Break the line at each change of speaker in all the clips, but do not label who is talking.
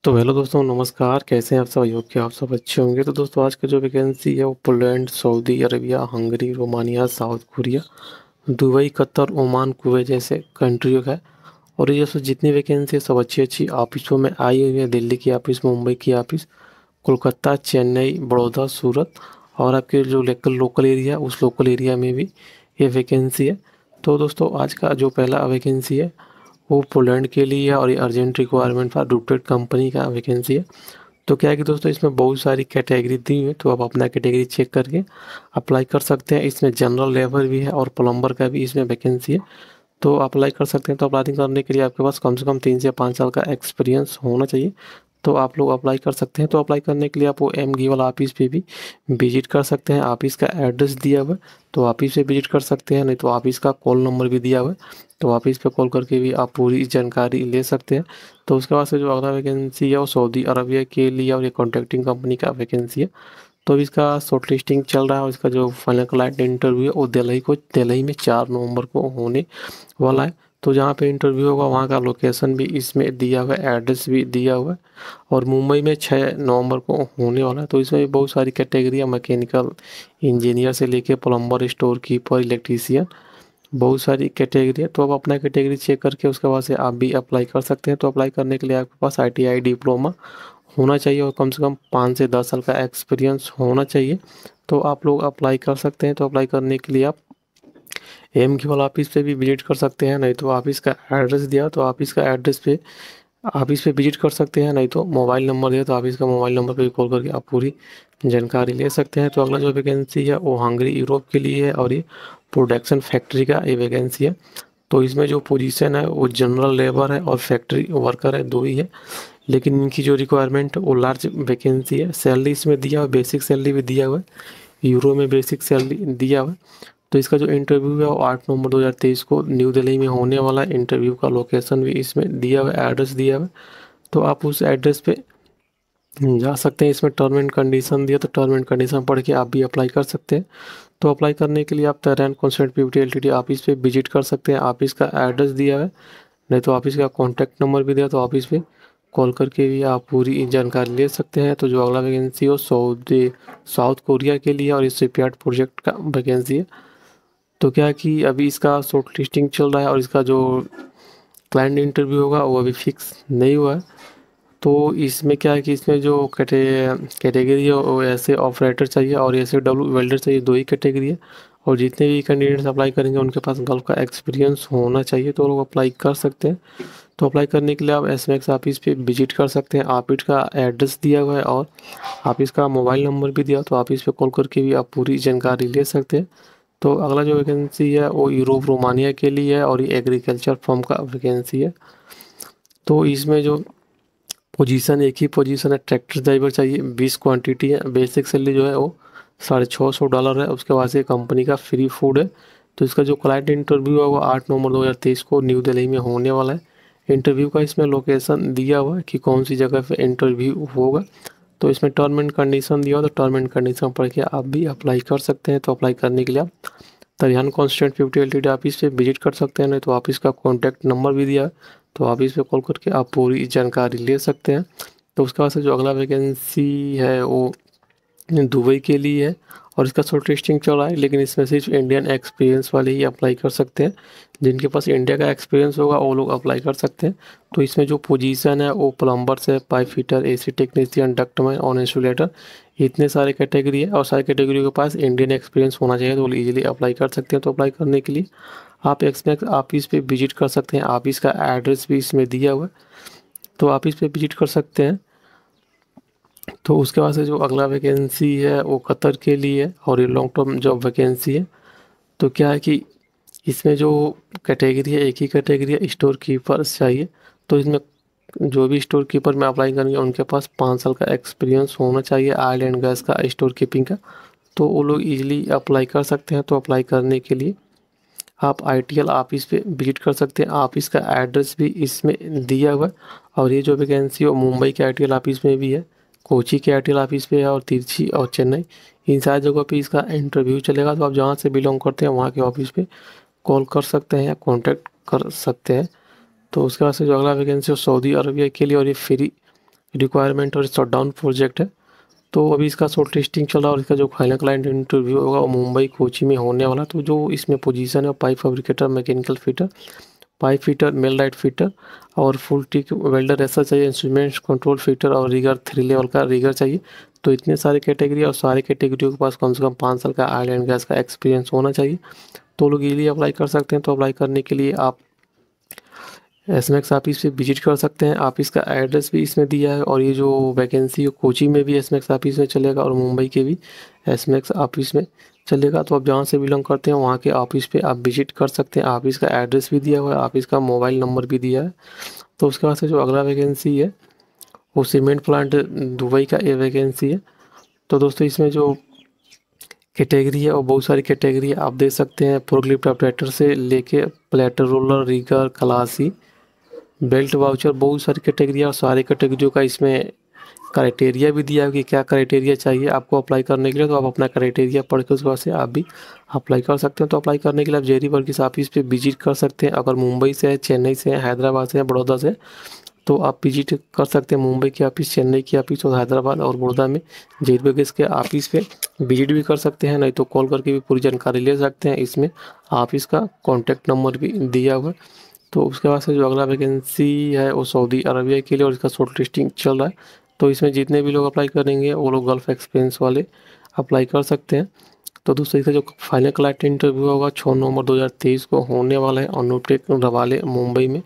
तो हेलो दोस्तों, नमस्कार। कैसे हैं आप सब? योग के आप सब अच्छे होंगे। तो दोस्तों, आज का जो वैकेंसी है वो Poland, Saudi Arabia, Hungary, Romania, south Korea, Dubai, Qatar, Oman, Kuwait जैसे कंट्रियों का है। और ये सब जितनी वैकेंसी है सब अच्छी अच्छी ऑफिसों में आई हुई है। दिल्ली की ऑफिस, मुंबई की ऑफिस, कोलकाता, चेन्नई, बड़ौदा, सूरत और आपके जो लोकल लोकल एरिया उस लोकल एरिया में भी ये वैकेंसी है। तो दोस्तों, आज का जो पहला वैकेंसी है वो पोलैंड के लिए है और ये urgent requirement for reputed company का वैकेंसी है। तो क्या है कि दोस्तों, इसमें बहुत सारी कैटेगरी दी हुई है, तो आप अपना कैटेगरी चेक करके अप्लाई कर सकते हैं। इसमें जनरल लेबर भी है और प्लम्बर का भी इसमें वैकेंसी है, तो अप्लाई कर सकते हैं। तो अप्लाई करने के लिए आपके पास कम से कम 3 से 5 साल का एक्सपीरियंस होना चाहिए, तो आप लोग अप्लाई कर सकते हैं। तो अप्लाई करने के लिए आप वो एम गी वाला ऑफिस पे भी विजिट कर सकते हैं। ऑफिस का एड्रेस दिया हुआ है, तो ऑफिस पे विजिट कर सकते हैं। नहीं तो ऑफिस का कॉल नंबर भी दिया हुआ है, तो ऑफिस पे कॉल करके भी आप पूरी जानकारी ले सकते हैं। तो उसके बाद से जो अगला वैकेंसी है वो सऊदी अरबिया के लिए और ये कॉन्ट्रैक्टिंग कंपनी का वैकेंसी है। तो अभी इसका शॉर्ट लिस्टिंग चल रहा है और इसका जो फाइनल क्लाइंट इंटरव्यू है वो दिल्ली में 4 नवंबर को होने वाला है। तो जहाँ पे इंटरव्यू होगा वहाँ का लोकेशन भी इसमें दिया हुआ है, एड्रेस भी दिया हुआ है। और मुंबई में 6 नवंबर को होने वाला है। तो इसमें भी बहुत सारी कैटेगरी है, मैकेनिकल इंजीनियर से लेके प्लम्बर, स्टोर कीपर, इलेक्ट्रीशियन, बहुत सारी कैटेगरी है। तो आप अपना कैटेगरी चेक करके उसके बाद से आप भी अप्लाई कर सकते हैं। तो अप्लाई करने के लिए आपके पास ITI डिप्लोमा होना चाहिए और कम से कम 5 से 10 साल का एक्सपीरियंस होना चाहिए, तो आप लोग अप्लाई कर सकते हैं। तो अप्लाई करने के लिए आप एम की वाला ऑफिस पे भी विजिट कर सकते हैं। नहीं तो ऑफिस का एड्रेस दिया तो ऑफिस पे विजिट कर सकते हैं। नहीं तो मोबाइल नंबर दिया तो ऑफिस का मोबाइल नंबर पे भी कॉल करके आप पूरी जानकारी ले सकते हैं। तो अगला जो वैकेंसी है वो हंगरी यूरोप के लिए है और ये प्रोडक्शन फैक्ट्री का ये वैकेंसी है। तो इसमें जो पोजीशन है वो जनरल लेबर है और फैक्ट्री वर्कर है, दो ही है। लेकिन इनकी जो रिक्वायरमेंट है वो लार्ज वैकेंसी है। सैलरी इसमें दिया हुआ, बेसिक सैलरी भी दिया हुआ है, यूरो में बेसिक सैलरी दिया हुआ है। तो इसका जो इंटरव्यू है वो 8 नवंबर 2023 को न्यू दिल्ली में होने वाला है। इंटरव्यू का लोकेशन भी इसमें दिया हुआ है, एड्रेस दिया हुआ है, तो आप उस एड्रेस पे जा सकते हैं। इसमें टर्म एंड कंडीशन दिया, तो टर्म एंड कंडीशन पढ़ के आप भी अप्लाई कर सकते हैं। तो अप्लाई करने के लिए आप Tehran consent PVT LTD office पे विजिट कर सकते हैं। ऑफिस का एड्रेस दिया है, नहीं तो ऑफिस का कॉन्टैक्ट नंबर भी दिया, तो ऑफिस पे कॉल करके भी आप पूरी जानकारी ले सकते हैं। तो जो अगला वैकेंसी है वो साउथ कोरिया के लिए और इस शिपयार्ड प्रोजेक्ट का वैकेंसी है। तो क्या है कि अभी इसका शॉर्ट लिस्टिंग चल रहा है और इसका जो क्लाइंट इंटरव्यू होगा वो अभी फिक्स नहीं हुआ है। तो इसमें क्या है कि इसमें जो कैटेगरी है वो ऐसे ऑपरेटर चाहिए और ऐसे डब्ल्यू वेल्डर चाहिए, दो ही कैटेगरी है। और जितने भी कैंडिडेट्स अप्लाई करेंगे उनके पास गल्फ का एक्सपीरियंस होना चाहिए, तो वो लोग अप्लाई कर सकते हैं। तो अप्लाई करने के लिए आप SMAX ऑफिस पे विजिट कर सकते हैं। ऑफिस का एड्रेस दिया हुआ है और ऑफिस का मोबाइल नंबर भी दिया, तो ऑफिस पे कॉल करके भी आप पूरी जानकारी ले सकते हैं। तो अगला जो वैकेंसी है वो यूरोप रोमानिया के लिए है और ये एग्रीकल्चर फर्म का वैकेंसी है। तो इसमें जो पोजीशन, एक ही पोजीशन है, ट्रैक्टर ड्राइवर चाहिए, 20 क्वांटिटी है। बेसिक सैलरी जो है वो $650 है। उसके बाद से कंपनी का फ्री फूड है। तो इसका जो क्लाइंट इंटरव्यू है वो 8 नवंबर 2023 को न्यू दिल्ली में होने वाला है। इंटरव्यू का इसमें लोकेशन दिया हुआ है कि कौन सी जगह पे इंटरव्यू होगा। तो इसमें टर्म एंड कंडीशन दिया हुआ, तो टर्म एंड कंडीशन पढ़ के आप भी अप्लाई कर सकते हैं। तो अप्लाई करने के लिए आप तरियान कॉन्स्टेंट 50 एल ऑफिस पे विजिट कर सकते हैं। नहीं तो ऑफिस का कॉन्टैक्ट नंबर भी दिया है, तो ऑफिस पे कॉल करके आप पूरी जानकारी ले सकते हैं। तो उसके बाद से जो अगला वैकेंसी है वो दुबई के लिए है और इसका शॉर्ट लिस्टिंग चल रहा है। लेकिन इसमें सिर्फ इंडियन एक्सपीरियंस वाले ही अप्लाई कर सकते हैं। जिनके पास इंडिया का एक्सपीरियंस होगा वो लोग अप्लाई कर सकते हैं। तो इसमें जो पोजीशन है वो प्लम्बर्स है, pipe fitter, AC technician, ductman और इंसुलेटर, इतने सारे कैटेगरी है और सारे कैटेगरी के पास इंडियन एक्सपीरियंस होना चाहिए, तो वो इजीली अप्लाई कर सकते हैं। तो अप्लाई करने के लिए आप एक्समैक्स ऑफिस पे विजिट कर सकते हैं। ऑफिस का एड्रेस भी इसमें दिया हुआ है, तो ऑफिस पे विजिट कर सकते हैं। तो उसके बाद से जो अगला वैकेंसी है वो कतर के लिए है और ये लॉन्ग टर्म जॉब वैकेंसी है। तो क्या है कि इसमें जो कैटेगरी है एक ही कैटेगरी है, स्टोर कीपर चाहिए। तो इसमें जो भी स्टोर कीपर में अप्लाई करेंगे उनके पास 5 साल का एक्सपीरियंस होना चाहिए ऑयल एंड गैस का, स्टोर कीपिंग का, तो वो लोग इजीली अप्लाई कर सकते हैं। तो अप्लाई करने के लिए आप ITL ऑफिस पे विजिट कर सकते हैं। ऑफिस का एड्रेस भी इसमें दिया हुआ है और ये जो वैकेंसी है मुंबई के ITL ऑफिस में भी है, कोची के ITL ऑफिस पे है और तिरछी और चेन्नई, इन सारी जगहों पे इसका इंटरव्यू चलेगा। तो आप जहाँ से बिलोंग करते हैं वहाँ के ऑफिस पे कॉल कर सकते हैं या कॉन्टैक्ट कर सकते हैं। तो उसके बाद से जो अगला वैकेंसी है सऊदी अरबिया के लिए और ये फ्री रिक्वायरमेंट और शटडाउन प्रोजेक्ट है। तो अभी इसका शॉर्ट लिस्टिंग चल रहा है और इसका जो फाइनल क्लाइंट इंटरव्यू होगा वो मुंबई कोची में होने वाला। तो जो इसमें पोजीशन है pipe fabricator, mechanical fitter, pipe fitter, male light fitter और फुल टिक वेल्डर ऐसा चाहिए, इंस्ट्रूमेंट्स कंट्रोल फिटर और रिगर 3 लेवल का रिगर चाहिए। तो इतने सारे कैटेगरी और सारे कैटेगरियों के पास कम से कम 5 साल का ऑयल एंड गैस का एक्सपीरियंस होना चाहिए। तो लोग इजीली अप्लाई कर सकते हैं। तो अप्लाई करने के लिए आप एसमैक्स ऑफिस पे विजिट कर सकते हैं। ऑफिस का एड्रेस भी इसमें दिया है और ये जो वैकेंसी है कोची में भी एसमैक्स ऑफिस में चलेगा और मुंबई के भी एसमैक्स ऑफिस में चलेगा। तो आप जहाँ से बिलोंग करते हैं वहाँ के ऑफिस पे आप विजिट कर सकते हैं। ऑफिस का एड्रेस भी दिया हुआ है, ऑफिस का मोबाइल नंबर भी दिया है। तो उसके बाद से जो अगला वैकेंसी है वो सीमेंट प्लांट दुबई का ये वैकेंसी है। तो दोस्तों इसमें जो कैटेगरी है और बहुत सारी कैटेगरी है, आप देख सकते हैं फोर्कलिफ्ट ऑपरेटर से लेके प्लेटर रोलर, रिगर, खलासी, बेल्ट वाउचर, बहुत सारी कैटेगरी है और सारी कैटेगरियों का इसमें क्राइटेरिया भी दिया है कि क्या क्राइटेरिया चाहिए आपको अप्लाई करने के लिए। तो आप अपना क्राइटेरिया पढ़ के उसके बाद से आप भी अप्लाई कर सकते हैं। तो अप्लाई करने के लिए आप जेरी वर्गीस ऑफिस पे विजिट कर सकते हैं। अगर मुंबई से है, चेन्नई से है, हैदराबाद से है, बड़ौदा से, तो आप विजिट कर सकते हैं मुंबई के ऑफिस, चेन्नई के ऑफिस और हैदराबाद और बड़ौदा में जेरी वर्गीस के ऑफिस पे विजिट भी कर सकते हैं। नहीं तो कॉल करके भी पूरी जानकारी ले सकते हैं। इसमें ऑफिस का कॉन्टैक्ट नंबर भी दिया हुआ है। तो उसके बाद से जो अगला वैकेंसी है वो सऊदी अरबिया के लिए और इसका शॉर्ट लिस्टिंग चल रहा है। तो इसमें जितने भी लोग अप्लाई करेंगे वो लोग गल्फ एक्सपीरियंस वाले अप्लाई कर सकते हैं। तो दोस्तों इसका जो फाइनल क्लाइंट इंटरव्यू होगा 6 नवंबर 2023 को होने वाला है अनुटेक रवाले मुंबई में।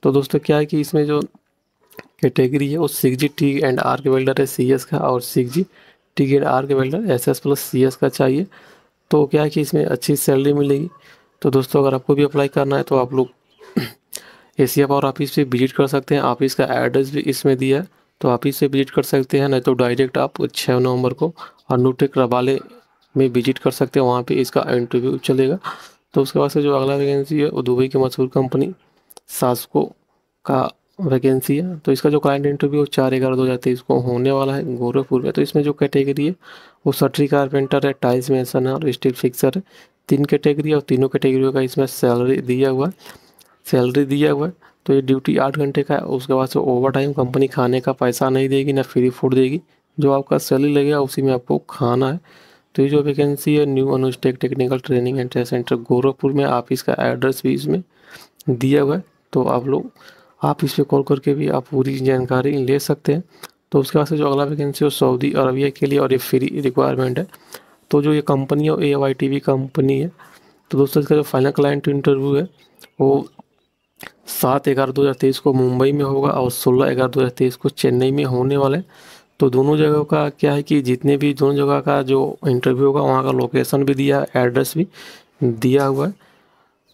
तो दोस्तों क्या है कि इसमें जो कैटेगरी है वो 6G टी एंड आर के वेल्डर है CS का और 6G टी एंड आर के वेल्डर SS प्लस CS का चाहिए। तो क्या है कि इसमें अच्छी सैलरी मिलेगी। तो दोस्तों अगर आपको भी अप्लाई करना है तो आप लोग एशिया पावर ऑफिस पे विजिट कर सकते हैं। ऑफिस का एड्रेस भी इसमें दिया है, तो ऑफिस से विजिट कर सकते हैं। नहीं तो डायरेक्ट आप 6 नवंबर को अनुटेक रबाले में विजिट कर सकते हैं, वहाँ पे इसका इंटरव्यू चलेगा। तो उसके बाद से जो अगला वैकेंसी है वो दुबई की मशहूर कंपनी सास्को का वैकेंसी है। तो इसका जो क्लाइंट इंटरव्यू 4/11/2023 को होने वाला है गोरखपुर में। तो इसमें जो कैटेगरी है वो सटरी कारपेंटर है, टाइल्स मेसन है और स्टील फिक्सर है। 3 कैटेगरी और तीनों कैटेगरियों का इसमें सैलरी दिया हुआ है। तो ये ड्यूटी 8 घंटे का है। उसके बाद से ओवर टाइम कंपनी खाने का पैसा नहीं देगी, ना फ्री फूड देगी। जो आपका सैलरी लगेगा उसी में आपको खाना है। तो ये जो वैकेंसी है न्यू अनुष्टेक technical training and test centre Gorakhpur में, ऑफिस का एड्रेस भी इसमें दिया हुआ है। तो आप लोग आप इस पर कॉल करके भी आप पूरी जानकारी ले सकते हैं। तो उसके बाद से जो अगला वैकेंसी है सऊदी अरबिया के लिए और ये फ्री रिक्वायरमेंट है। तो जो ये कंपनी है AYTV कंपनी है। तो दोस्तों इसका जो फाइनल क्लाइंट इंटरव्यू है वो 7/11/2023 को मुंबई में होगा और 16/11/2023 को चेन्नई में होने वाला है। तो दोनों जगह का क्या है कि जितने भी दोनों जगह का जो इंटरव्यू होगा वहाँ का लोकेशन भी दिया है, एड्रेस भी दिया हुआ है।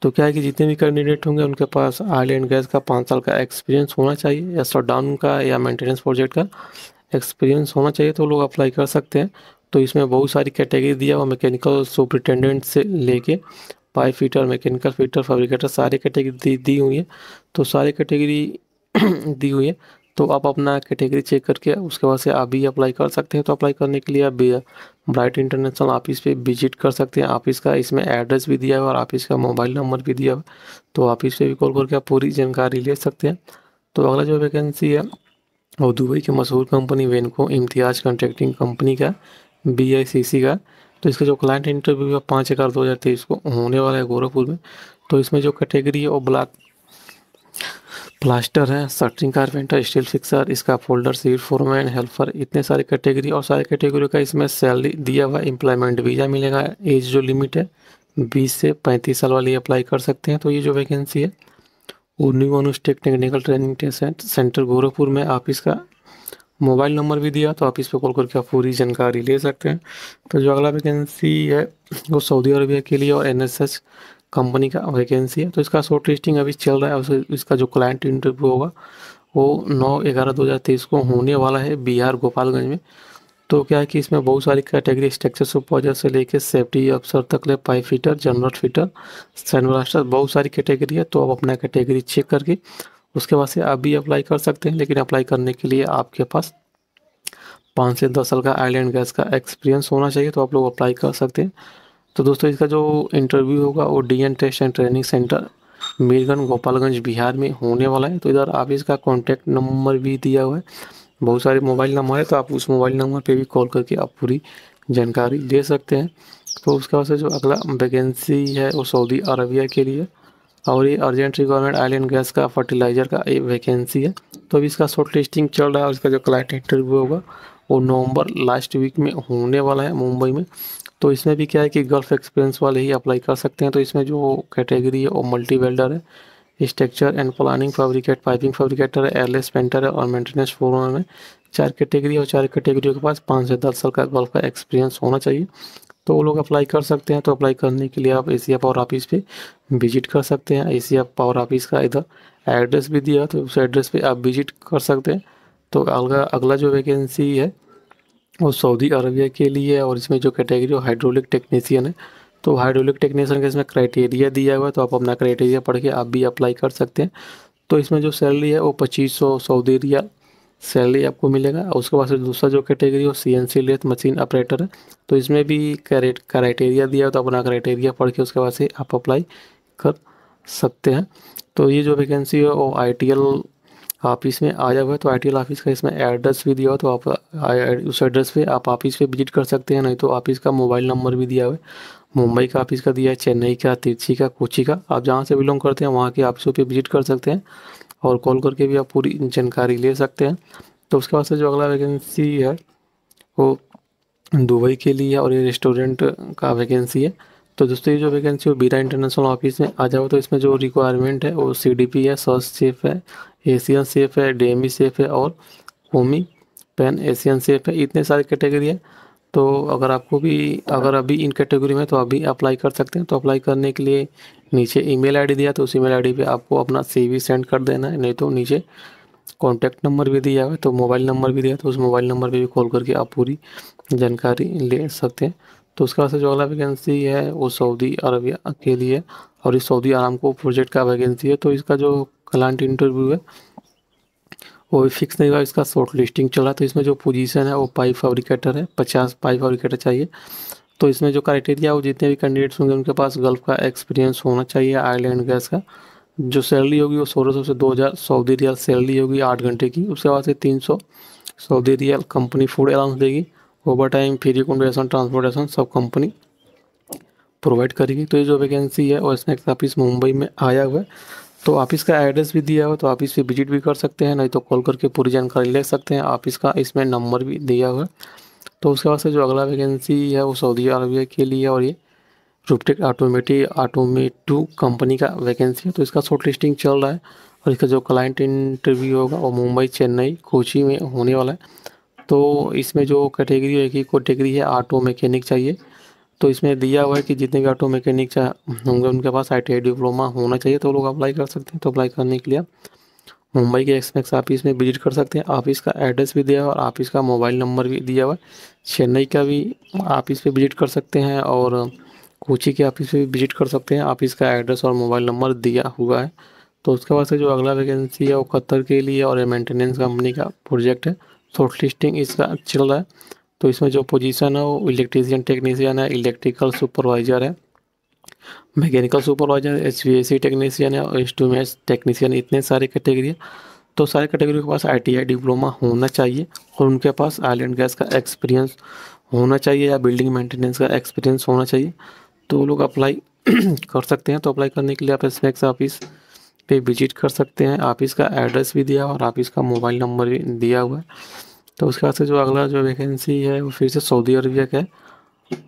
तो क्या है कि जितने भी कैंडिडेट होंगे उनके पास ऑयल एंड गैस का 5 साल का एक्सपीरियंस होना चाहिए या शटडाउन का या मेंटेनेंस प्रोजेक्ट का एक्सपीरियंस होना चाहिए। तो लोग अप्लाई कर सकते हैं। तो इसमें बहुत सारी कैटेगरी दिया हुआ, मैकेनिकल सुपरिटेंडेंट से लेके pipe fitter, mechanical fitter, fabricator, सारी कैटेगरी दी हुई है। तो सारी कैटेगरी दी हुई है। तो आप अपना कैटेगरी चेक करके उसके बाद से आप भी अप्लाई कर सकते हैं। तो अप्लाई करने के लिए आप ब्राइट इंटरनेशनल ऑफिस पे विजिट कर सकते हैं। ऑफिस का इसमें एड्रेस भी दिया हुआ और ऑफिस का मोबाइल नंबर भी दिया हुआ। तो ऑफिस पे भी कॉल करके आप पूरी जानकारी ले सकते हैं। तो अगला जो वैकेंसी है और दुबई की मशहूर कंपनी वेनको इम्तियाज कंट्रैक्टिंग कंपनी का BICC का। तो इसका जो क्लाइंट इंटरव्यू है 5/11/2023 को होने वाला है गोरखपुर में। तो इसमें जो कैटेगरी है वो ब्लॉक प्लास्टर है, शटरिंग कारपेंटर, स्टील फिक्सर, इसका फोल्डर, सीट फोरमैन, हेल्पर, इतने सारे कैटेगरी और सारे कैटेगरी का इसमें सैलरी दिया हुआ है। एम्प्लॉयमेंट वीज़ा मिलेगा। एज जो लिमिट है 20 से 35 साल वाली अप्लाई कर सकते हैं। तो ये जो वैकेंसी है वो न्यू अनुष्टेक technical training test centre Gorakhpur में, ऑफिस का मोबाइल नंबर भी दिया। तो आप इस पर कॉल करके आप पूरी जानकारी ले सकते हैं। तो जो अगला वैकेंसी है वो सऊदी अरबिया के लिए और NSS कंपनी का वैकेंसी है। तो इसका शॉर्ट लिस्टिंग अभी चल रहा है। इसका जो क्लाइंट इंटरव्यू होगा वो 9/11/2023 को होने वाला है बिहार गोपालगंज में। तो क्या है कि इसमें बहुत सारी कैटेगरी स्ट्रक्चर सुपरवाइजर से लेके सेफ्टी अफसर तक ले, pipe fitter, general fitter, sandblaster, बहुत सारी कैटेगरी है। तो आप अपना कैटेगरी चेक करके उसके बाद से आप भी अप्लाई कर सकते हैं। लेकिन अप्लाई करने के लिए आपके पास 5 से 10 साल का ऑयल एंड गैस का एक्सपीरियंस होना चाहिए। तो आप लोग अप्लाई कर सकते हैं। तो दोस्तों इसका जो इंटरव्यू होगा वो DN test and training centre Mirganj Gopalganj Bihar में होने वाला है। तो इधर आप इसका कॉन्टैक्ट नंबर भी दिया हुआ है। बहुत सारे मोबाइल नंबर है, तो आप उस मोबाइल नंबर पे भी कॉल करके आप पूरी जानकारी ले सकते हैं। तो उसके बाद से जो अगला वैकेंसी है वो सऊदी अरबिया के लिए, और ये urgent requirement oil and gas का फर्टिलाइज़र का एक वैकेंसी है। तो अभी इसका शॉर्ट लिस्टिंग चल रहा है और इसका जो क्लाइंट इंटरव्यू होगा वो नवंबर लास्ट वीक में होने वाला है मुंबई में। तो इसमें भी क्या है कि गल्फ एक्सपीरियंस वाले ही अप्लाई कर सकते हैं। तो इसमें जो कैटेगरी है वो मल्टी वेल्डर है, structure and planning fabricate piping fabricator है, एयरलेस पेंटर है और मेंटेनेंस फोरमैन है। 4 कैटेगरी और 4 कैटेगरियों के पास 5 से 10 साल का गल्फ का एक्सपीरियंस होना चाहिए। तो वो लोग अप्लाई कर सकते हैं। तो अप्लाई करने के लिए आप एशिया पावर ऑफिस पे विजिट कर सकते हैं। एशिया पावर ऑफिस का इधर एड्रेस भी दिया है, तो उस एड्रेस पे आप विजिट कर सकते हैं। तो अगला अगला जो वैकेंसी है वो सऊदी अरबिया के लिए है, और इसमें जो कैटेगरी है हाइड्रोलिक टेक्नीशियन है। तो हाइड्रोलिक टेक्नीशियन का इसमें क्राइटेरिया दिया हुआ है, तो आप अपना क्राइटेरिया पढ़ के आप भी अप्लाई कर सकते हैं। तो इसमें जो सैलरी है वो 2500 सऊदी रियाल सैलरी आपको मिलेगा। और उसके बाद से दूसरा जो कैटेगरी है वो सीएनसी लेथ मशीन ऑपरेटर है। तो इसमें भी क्राइटेरिया दिया है, तो अपना क्राइटेरिया पढ़ के उसके बाद से आप अप्लाई कर सकते हैं। तो ये जो वैकेंसी है वो आईटीएल ऑफिस में आया हुआ है। तो आईटीएल ऑफिस का इसमें एड्रेस भी दिया हो, तो आप उस एड्रेस पे आप ऑफिस पे विजिट कर सकते हैं। नहीं तो ऑफिस का मोबाइल नंबर भी दिया हुआ है। मुंबई का ऑफिस का दिया है, चेन्नई का, तिरछी का, कोची का। आप जहाँ से बिलोंग करते हैं वहाँ के ऑफिसों पे विजिट कर सकते हैं और कॉल करके भी आप पूरी जानकारी ले सकते हैं। तो उसके बाद से जो अगला वैकेंसी है वो दुबई के लिए है, और ये रेस्टोरेंट का वैकेंसी है। तो दोस्तों ये जो वैकेंसी है वो बीरा इंटरनेशनल ऑफिस में आ जाओ। तो इसमें जो रिक्वायरमेंट है वो सीडीपी है, सर्च सेफ है, एशियन सेफ है, डेमी सेफ है और होमी पैन एशियन सेफ है। इतने सारे कैटेगरी है। तो अगर आपको भी अगर अभी इन कैटेगरी में तो अभी अप्लाई कर सकते हैं। तो अप्लाई करने के लिए नीचे ईमेल आईडी दिया, तो उस ईमेल आईडी पे आपको अपना सीवी सेंड कर देना है। नहीं तो नीचे कॉन्टैक्ट नंबर भी दिया हुआ है, तो मोबाइल नंबर भी दिया है, तो उस मोबाइल नंबर पे भी कॉल करके आप पूरी जानकारी ले सकते हैं। तो उसके बाद से जो अगला वैकेंसी है वो सऊदी अरबिया के लिए, और इस सऊदी आरामको प्रोजेक्ट का वैकेंसी है। तो इसका जो क्लाइंट इंटरव्यू है वो भी फिक्स नहीं हुआ, इसका शॉर्ट लिस्टिंग चल रहा है। तो इसमें जो पोजीशन है वो पाइप फैब्रिकेटर है, 50 पाइप फैब्रिकेटर चाहिए। तो इसमें जो क्राइटेरिया वो जितने भी कैंडिडेट्स होंगे उनके पास गल्फ का एक्सपीरियंस होना चाहिए, ऑयल एंड गैस का। जो सैलरी होगी वो 1600 से 2000 सऊदी रियाल सैलरी होगी 8 घंटे की। उसके बाद से 300 Saudi riyal company food allowance देगी। Overtime, free accommodation, transportation सब कंपनी प्रोवाइड करेगी। तो ये जो वैकेंसी है और स्नैक्स ऑफिस मुंबई में आया हुआ है। तो ऑफिस का एड्रेस भी दिया हुआ है, तो ऑफिस पे विजिट भी कर सकते हैं। नहीं तो कॉल करके पूरी जानकारी ले सकते हैं। ऑफिस का इसमें नंबर भी दिया हुआ है। तो उसके बाद से जो अगला वैकेंसी है वो सऊदी अरबिया के लिए है, और ये रूपटेक ऑटोमेटिव कंपनी का वैकेंसी है। तो इसका शॉर्ट लिस्टिंग चल रहा है, और इसका जो क्लाइंट इंटरव्यू होगा वो मुंबई, चेन्नई, कोची में होने वाला है। तो इसमें जो कैटेगरी है, एक ही कैटेगरी है, ऑटो मैकेनिक चाहिए। तो इसमें दिया हुआ है कि जितने भी ऑटो मैकेनिक होंगे उनके पास ITI डिप्लोमा होना चाहिए। तो लोग अप्लाई कर सकते हैं। तो अप्लाई करने के लिए आप मुंबई के एक्समैक्स ऑफिस में विजिट कर सकते हैं। ऑफिस का एड्रेस भी दिया हुआ है और ऑफिस का मोबाइल नंबर भी दिया हुआ है। चेन्नई का भी ऑफिस पे विजिट कर सकते हैं और कोची के ऑफिस पे भी विजिट कर सकते हैं। ऑफिस का एड्रेस और मोबाइल नंबर दिया हुआ है। तो उसके बाद से जो अगला वैकेंसी है वो कतर के लिए और ये मेंटेनेंस कंपनी का प्रोजेक्ट है। शॉर्ट लिस्टिंग इसका चल रहा है। तो इसमें जो पोजीशन है वो इलेक्ट्रीशियन टेक्नीशियन है, इलेक्ट्रिकल सुपरवाइजर है, मैकेनिकल सुपरवाइजर, HVAC टेक्नीशियन है और इंस्ट्रूमेंट्स टेक्नीशियन। इतने सारे कैटेगरी है। तो सारे कैटेगरी के पास ITI डिप्लोमा होना चाहिए, और उनके पास ऑयल एंड गैस का एक्सपीरियंस होना चाहिए या बिल्डिंग मेंटेनेंस का एक्सपीरियंस होना चाहिए। तो वो लोग अप्लाई कर सकते हैं। तो अप्लाई करने के लिए आप स्नैक्स ऑफिस पे विजिट कर सकते हैं। ऑफिस का एड्रेस भी दिया हुआ और ऑफिस का मोबाइल नंबर भी दिया हुआ है। तो उसके बाद से जो अगला जो वैकेंसी है वो फिर से सऊदी अरबिया का है,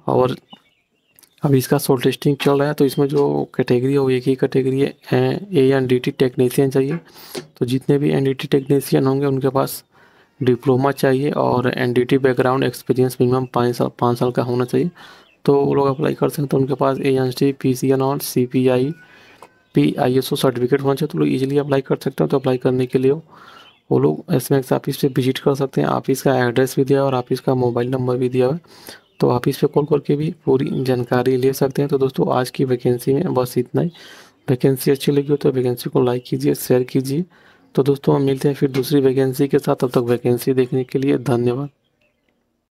और अभी इसका शॉर्ट लिस्टिंग चल रहा है। तो इसमें जो कैटेगरी है वो एक ही कैटेगरी है, ANDT टेक्नीशियन चाहिए। तो जितने भी NDT टेक्नीशियन होंगे उनके पास डिप्लोमा चाहिए और NDT बैकग्राउंड एक्सपीरियंस मिनिमम 5 साल का होना चाहिए। तो वो लोग अप्लाई कर सकते हैं। तो उनके पास ANST, PCN और CPI ISO सर्टिफिकेट होना चाहिए। तो लोग इजीली अप्लाई कर सकते हैं। तो अप्लाई करने के लिए वो लोग स्नैक्स ऑफिस पे विजिट कर सकते हैं। ऑफिस का एड्रेस भी दिया है और ऑफिस का मोबाइल नंबर भी दिया हुआ है। तो ऑफिस पे कॉल करके भी पूरी जानकारी ले सकते हैं। तो दोस्तों आज की वैकेंसी में बस इतना ही। वैकेंसी अच्छी लगी हो तो वैकेंसी को लाइक कीजिए, शेयर कीजिए। तो दोस्तों हम मिलते हैं फिर दूसरी वैकेंसी के साथ। तब तक वैकेंसी देखने के लिए धन्यवाद।